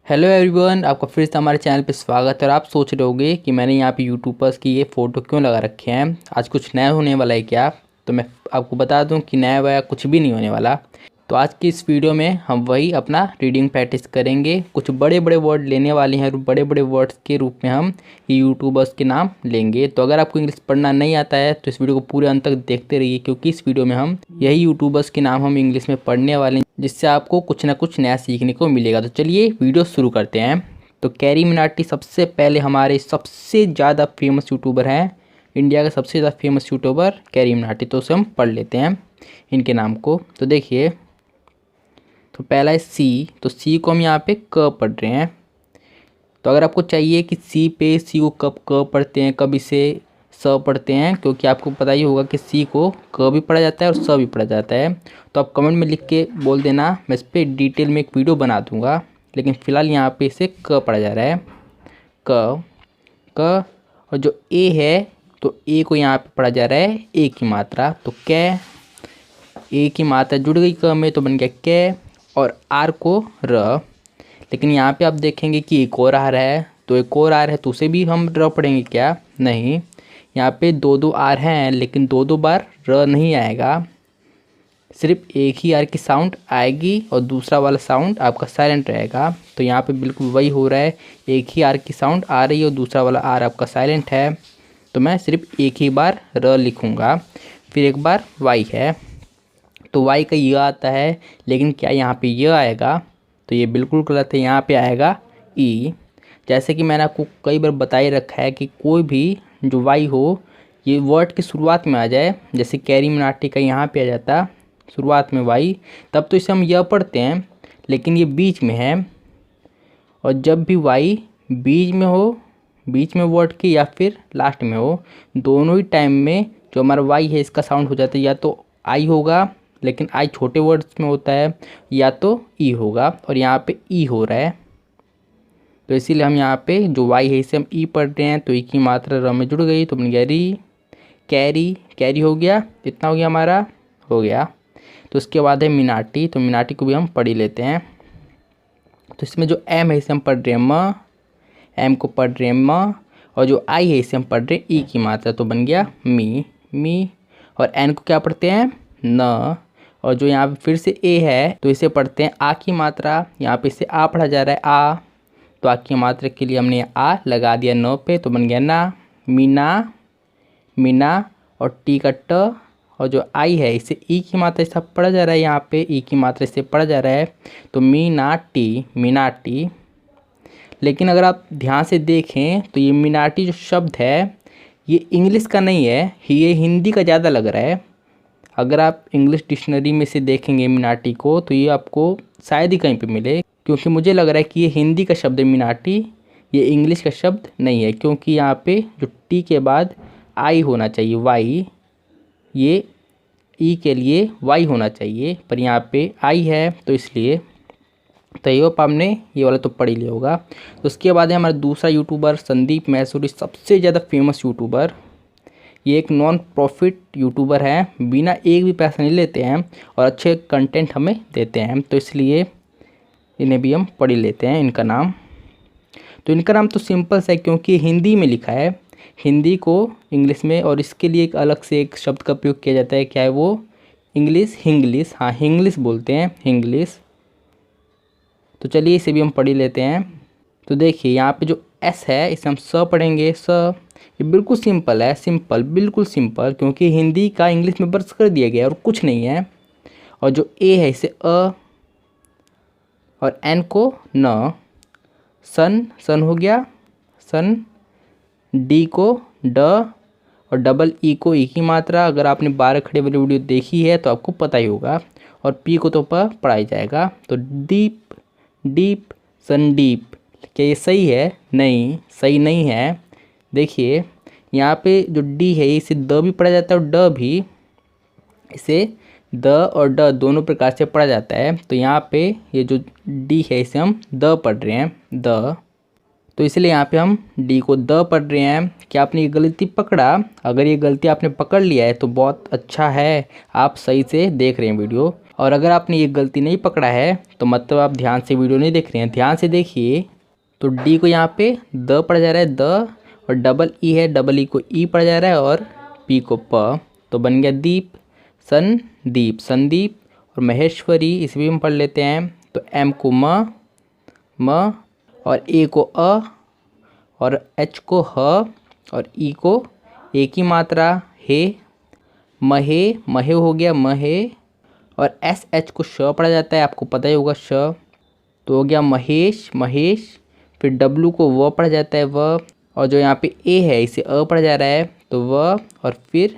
Hello everyone, आपका फिर से हमारे चैनल पे स्वागत है। और आप सोच रहे होंगे कि मैंने यहाँ पे यूट्यूबर्स की ये फ़ोटो क्यों लगा रखे हैं, आज कुछ नया होने वाला है क्या। तो मैं आपको बता दूं कि नया वया कुछ भी नहीं होने वाला। तो आज की इस वीडियो में हम वही अपना रीडिंग प्रैक्टिस करेंगे। कुछ बड़े बड़े वर्ड लेने वाले हैं और बड़े बड़े वर्ड्स के रूप में हम यूट्यूबर्स के नाम लेंगे। तो अगर आपको इंग्लिश पढ़ना नहीं आता है तो इस वीडियो को पूरे अंत तक देखते रहिए, क्योंकि इस वीडियो में हम यही यूट्यूबर्स के नाम हम इंग्लिश में पढ़ने वाले हैं, जिससे आपको कुछ ना कुछ नया सीखने को मिलेगा। तो चलिए वीडियो शुरू करते हैं। तो कैरी मिनाटी सबसे पहले हमारे सबसे ज़्यादा फेमस यूट्यूबर हैं, इंडिया का सबसे ज़्यादा फेमस यूट्यूबर कैरी मिनाटी। तो उसे हम पढ़ लेते हैं इनके नाम को। तो देखिए, तो पहला है सी। तो सी को हम यहाँ पे क पढ़ रहे हैं। तो अगर आपको चाहिए कि सी पे सी को कब क पढ़ते हैं, कब इसे स पढ़ते हैं, क्योंकि आपको पता ही होगा कि सी को क भी पढ़ा जाता है और स भी पढ़ा जाता है। तो आप कमेंट में लिख के बोल देना, मैं इस पर डिटेल में एक वीडियो बना दूंगा। लेकिन फ़िलहाल यहाँ पे इसे क पढ़ा जा रहा है, क क। और जो ए है, तो ए को यहाँ पे पढ़ा जा रहा है ए की मात्रा। तो कै, ए की मात्रा जुड़ गई क में तो बन गया कै, और आर को र। लेकिन यहाँ पे आप देखेंगे कि एक और आर है, तो एक और आर है तो उसे भी हम र पढ़ेंगे क्या? नहीं, यहाँ पे दो दो आर हैं, लेकिन दो दो बार र नहीं आएगा। सिर्फ एक ही आर की साउंड आएगी और दूसरा वाला साउंड आपका साइलेंट रहेगा। तो यहाँ पे बिल्कुल वही हो रहा है, एक ही आर की साउंड आ रही है और दूसरा वाला आर आपका साइलेंट है। तो मैं सिर्फ एक ही बार र लिखूँगा। फिर एक बार वाई है, तो वाई का य आता है, लेकिन क्या यहाँ पे य आएगा? तो ये बिल्कुल गलत है, यहाँ पे आएगा ई। जैसे कि मैंने आपको कई बार बता ही रखा है कि कोई भी जो वाई हो ये वर्ड की शुरुआत में आ जाए। जैसे कैरी मिनाटी का यहाँ पे आ जाता शुरुआत में वाई, तब तो इसे हम य पढ़ते हैं, लेकिन ये बीच में है। और जब भी वाई बीच में हो, बीच में वर्ड के या फिर लास्ट में हो, दोनों ही टाइम में जो हमारा वाई है इसका साउंड हो जाता है, या तो आई होगा, लेकिन आई छोटे वर्ड्स में होता है, या तो ई होगा। और यहाँ पे ई हो रहा है, तो इसीलिए हम यहाँ पे जो वाई है इसे हम ई पढ़ रहे हैं। तो ई की मात्रा र में जुड़ गई तो बन गया री। कैरी, कैरी हो गया, इतना हो गया हमारा, हो गया। तो उसके बाद है मिनाटी। तो मिनाटी को भी हम पढ़ ही लेते हैं। तो इसमें जो एम है इसे हम पढ़ रहे हैं म, एम को पढ़ रहे हैं म, और जो आई है इसे हम पढ़ रहे हैं ई की मात्रा, तो बन गया मी, मी। और एन को क्या पढ़ते हैं? न। और जो यहाँ पे फिर से ए है तो इसे पढ़ते हैं आ की मात्रा। यहाँ पे इसे आ पढ़ा जा रहा है आ, तो आ की मात्रा के लिए हमने आ लगा दिया न पे, तो बन गया ना, मीना, मीना। और टी का ट, और जो आई है इसे ई की मात्रा से पढ़ा जा रहा है, यहाँ पे ई की मात्रा से पढ़ा जा रहा है, तो मीनाटी, मीनाटी। लेकिन अगर आप ध्यान से देखें तो ये मीनाटी जो शब्द है ये इंग्लिश का नहीं है, ये हिंदी का ज़्यादा लग रहा है। अगर आप इंग्लिश डिक्शनरी में से देखेंगे मिनाटी को तो ये आपको शायद ही कहीं पे मिले, क्योंकि मुझे लग रहा है कि ये हिंदी का शब्द है मिनाटी, ये इंग्लिश का शब्द नहीं है। क्योंकि यहाँ पे जो टी के बाद आई होना चाहिए, वाई, ये ई के लिए वाई होना चाहिए, पर यहाँ पे आई है, तो इसलिए। तो ये आपने ये वाला तो पढ़ ही लिया होगा। तो उसके बाद है हमारा दूसरा यूट्यूबर संदीप मैसूरी, सबसे ज़्यादा फेमस यूट्यूबर। ये एक नॉन प्रॉफिट यूट्यूबर है, बिना एक भी पैसा नहीं लेते हैं और अच्छे कंटेंट हमें देते हैं, तो इसलिए इन्हें भी हम पढ़ ही लेते हैं इनका नाम। तो इनका नाम तो सिंपल सा है, क्योंकि हिंदी में लिखा है, हिंदी को इंग्लिश में, और इसके लिए एक अलग से एक शब्द का प्रयोग किया जाता है। क्या है वो? English, Hinglish. हाँ, हिंग्लिश बोलते हैं, हिंग्लिश। तो चलिए इसे भी हम पढ़ ही लेते हैं। तो देखिए यहाँ पे जो एस है इसे हम स पढ़ेंगे, स। ये बिल्कुल सिंपल है, सिंपल, बिल्कुल सिंपल, क्योंकि हिंदी का इंग्लिश में बर्स कर दिया गया और कुछ नहीं है। और जो ए है इसे अ, और एन को न, सन, सन हो गया, सन। डी को ड, और डबल ई को ई की मात्रा। अगर आपने 12 खड़े वाली वीडियो देखी है तो आपको पता ही होगा। और पी को तो पढ़ा ही जाएगा। तो डीप, डीप, संडीप। क्या ये सही है? नहीं, सही नहीं है। देखिए यहाँ पे जो डी है इसे द भी पढ़ा जाता है और ड भी, इसे द और ड दोनों प्रकार से पढ़ा जाता है। तो यहाँ पे ये जो डी है इसे हम द पढ़ रहे हैं, द। तो इसलिए यहाँ पे हम डी को द पढ़ रहे हैं। क्या आपने ये गलती पकड़ा? अगर ये गलती आपने पकड़ लिया है तो बहुत अच्छा है, आप सही से देख रहे हैं वीडियो। और अगर आपने ये गलती नहीं पकड़ा है तो मतलब आप ध्यान से वीडियो नहीं देख रहे हैं। ध्यान से देखिए, तो डी को यहाँ पे द पढ़ा जा रहा है, द, और डबल ई है, डबल ई को ई पढ़ा जा रहा है, और पी को प, तो बन गया दीप, संदीप, संदीप। और महेश्वरी इसे भी हम पढ़ लेते हैं, तो एम को म, और ए को अ, और एच को ह, और ई को ए की मात्रा हे, महे, महे हो गया महे। और एस एच को श पढ़ा जाता है, आपको पता ही होगा श, तो हो गया महेश, महेश। फिर डब्लू को व पढ़ा जाता है, व, और जो यहाँ पे ए है इसे अ पढ़ा जा रहा है, तो व, और फिर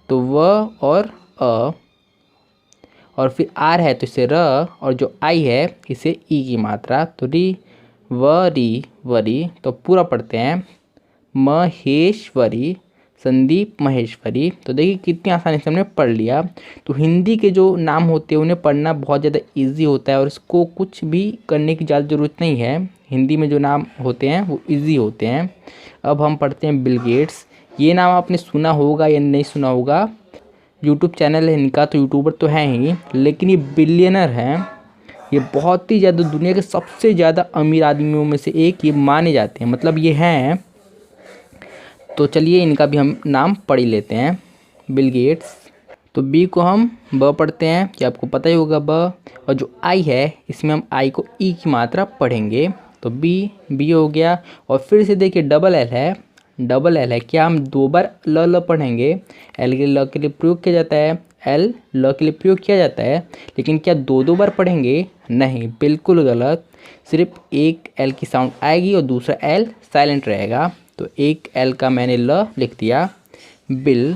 तो व और अ, और फिर आर है तो इसे र, और जो आई है इसे ई की मात्रा, तो री, वरी, वरी। तो पूरा पढ़ते हैं, महेश्वरी, संदीप, महेश्वरी। तो देखिए कितनी आसानी से हमने पढ़ लिया। तो हिंदी के जो नाम होते हैं उन्हें पढ़ना बहुत ज़्यादा इजी होता है, और इसको कुछ भी करने की ज़्यादा ज़रूरत नहीं है। हिंदी में जो नाम होते हैं वो इजी होते हैं। अब हम पढ़ते हैं बिल गेट्स। ये नाम आपने सुना होगा या नहीं सुना होगा। यूट्यूब चैनल है इनका, तो यूट्यूबर तो हैं ही, लेकिन ये बिलियनर हैं। ये बहुत ही ज़्यादा दुनिया के सबसे ज़्यादा अमीर आदमियों में से एक ये माने जाते हैं, मतलब ये हैं। तो चलिए इनका भी हम नाम पढ़ ही लेते हैं, बिल गेट्स। तो बी को हम ब पढ़ते हैं, कि आपको पता ही होगा ब, और जो आई है इसमें हम आई को ई की मात्रा पढ़ेंगे, तो बी, बी हो गया। और फिर से देखिए डबल एल है, डबल एल है, क्या हम 2 बार ल पढ़ेंगे? एल के ल के लिए प्रयोग किया जाता है, एल ल के लिए प्रयोग किया जाता है, लेकिन क्या 2 बार पढ़ेंगे? नहीं, बिल्कुल गलत। सिर्फ एक एल की साउंड आएगी और दूसरा एल साइलेंट रहेगा। तो एक एल का मैंने ल लिख दिया, बिल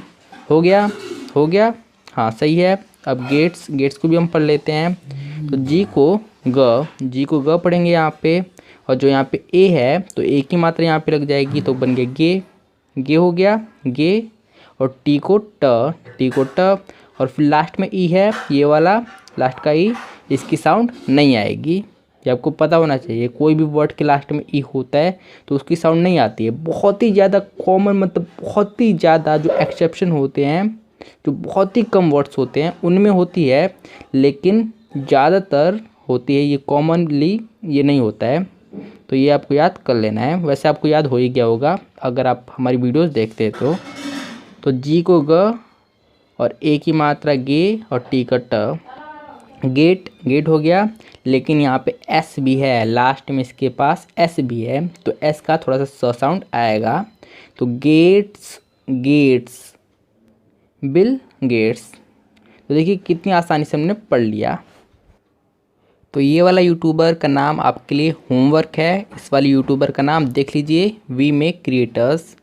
हो गया, हो गया, हाँ सही है। अब गेट्स, गेट्स को भी हम पढ़ लेते हैं। तो जी को ग पढ़ेंगे यहाँ पे, और जो यहाँ पे ए है तो ए की मात्रा यहाँ पे लग जाएगी, तो बन गया गे, गे हो गया गे। और टी को ट, और फिर लास्ट में ई है, ये वाला लास्ट का ई, इसकी साउंड नहीं आएगी। ये आपको पता होना चाहिए, कोई भी वर्ड के लास्ट में ई होता है तो उसकी साउंड नहीं आती है। बहुत ही ज़्यादा कॉमन, मतलब बहुत ही ज़्यादा जो एक्सेप्शन होते हैं, जो बहुत ही कम वर्ड्स होते हैं उनमें होती है, लेकिन ज़्यादातर होती है, ये कॉमनली ये नहीं होता है। तो ये आपको याद कर लेना है। वैसे आपको याद हो ही गया होगा अगर आप हमारी वीडियोस देखते हैं तो जी को ग, और ए की मात्रा गे, और टी का ट, गेट, गेट हो गया। लेकिन यहाँ पे एस भी है, लास्ट में इसके पास एस भी है, तो एस का थोड़ा सा स साउंड आएगा। तो गेट्स, गेट्स, बिल गेट्स। तो देखिए कितनी आसानी से हमने पढ़ लिया। तो ये वाला यूट्यूबर का नाम आपके लिए होमवर्क है। इस वाले यूट्यूबर का नाम देख लीजिए, वी मेक क्रिएटर्स।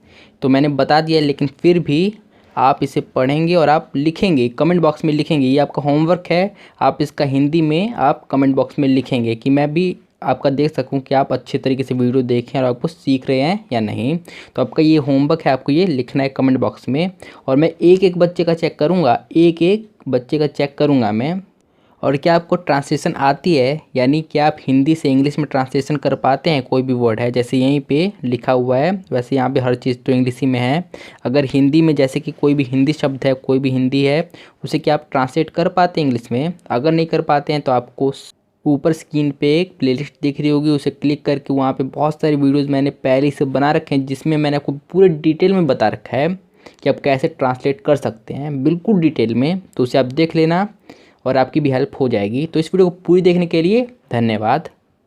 तो मैंने बता दिया, लेकिन फिर भी आप इसे पढ़ेंगे और आप लिखेंगे, कमेंट बॉक्स में लिखेंगे। ये आपका होमवर्क है, आप इसका हिंदी में आप कमेंट बॉक्स में लिखेंगे, कि मैं भी आपका देख सकूं कि आप अच्छे तरीके से वीडियो देखें और आपको सीख रहे हैं या नहीं। तो आपका ये होमवर्क है, आपको ये लिखना है कमेंट बॉक्स में। और मैं एक एक बच्चे का चेक करूँगा, एक एक बच्चे का चेक करूँगा मैं। और क्या आपको ट्रांसलेशन आती है, यानी क्या आप हिंदी से इंग्लिश में ट्रांसलेशन कर पाते हैं? कोई भी वर्ड है, जैसे यहीं पे लिखा हुआ है, वैसे यहाँ पे हर चीज़ तो इंग्लिश ही में है। अगर हिंदी में जैसे कि कोई भी हिंदी शब्द है, कोई भी हिंदी है, उसे क्या आप ट्रांसलेट कर पाते हैं इंग्लिश में? अगर नहीं कर पाते हैं तो आपको ऊपर स्क्रीन पे एक प्लेलिस्ट दिख रही होगी, उसे क्लिक करके वहाँ पे बहुत सारी वीडियोज़ मैंने पहले से बना रखे हैं, जिसमें मैंने आपको पूरे डिटेल में बता रखा है कि आप कैसे ट्रांसलेट कर सकते हैं, बिल्कुल डिटेल में। तो उसे आप देख लेना और आपकी भी हेल्प हो जाएगी। तो इस वीडियो को पूरी देखने के लिए धन्यवाद।